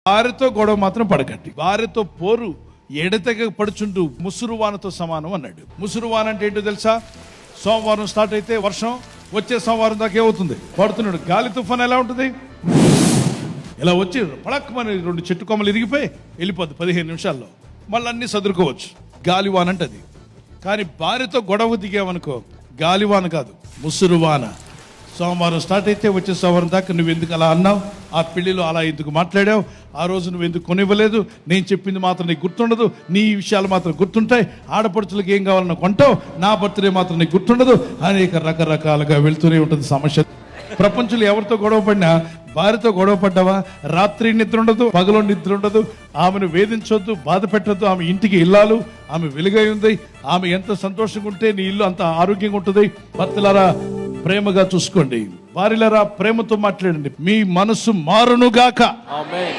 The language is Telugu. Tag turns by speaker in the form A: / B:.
A: భార్యతో గొడవ మాత్రం పడకండి. భార్యతో పోరు ఎడతెగ పడుచుంటూ ముసురువానతో సమానం అన్నాడు. ముసురువాన అంటే ఏంటో తెలుసా? సోమవారం స్టార్ట్ అయితే వర్షం వచ్చే సోమవారం దాకా ఏమవుతుంది? పడుతున్నాడు. గాలి తుఫాన్ ఎలా ఉంటుంది? ఇలా వచ్చి పడక్కమని 2 చెట్టు కొమ్మలు ఇరిగిపోయి వెళ్ళిపోద్ది 15 నిమిషాల్లో. మళ్ళీ అన్నీ సదురుకోవచ్చు. గాలివాన అంటది. కానీ భార్యతో గొడవ దిగావనుకో, గాలివాన కాదు, ముసురువాన. సోమవారం స్టార్ట్ అయితే వచ్చే సోమవారం దాకా నువ్వు ఎందుకు అలా అన్నావు? ఆ పెళ్లిలో అలా ఎందుకు మాట్లాడావు? ఆ రోజు నువ్వు ఎందుకు కొనివ్వలేదు? నేను చెప్పింది మాత్రం నీకు గుర్తుండదు, నీ విషయాలు మాత్రం గుర్తుంటాయి. ఆడపడుచులకు ఏం కావాలన్నా కొంటావు, నా బర్త్డే మాత్రం నీకు గుర్తుండదు. అనేక రకరకాలుగా వెళ్తూనే ఉంటుంది సమస్య. ప్రపంచంలో ఎవరితో గొడవ పడినా, భార్యతో గొడవ పడ్డావా? రాత్రి నిద్ర ఉండదు, పగలో నిద్ర ఉండదు. ఆమెను వేధించొద్దు, బాధ పెట్టద్దు. ఆమె ఇంటికి ఇల్లాలు, ఆమె వెలుగై ఉంది. ఆమె ఎంత సంతోషంగా ఉంటే నీ ఇల్లు అంత ఆరోగ్యంగా ఉంటుంది. భర్తలారా ప్రేమగా చూసుకోండి, భార్యలారా ప్రేమతో మాట్లాడండి. మీ మనసు మారునుగాక.
B: ఆమేన్.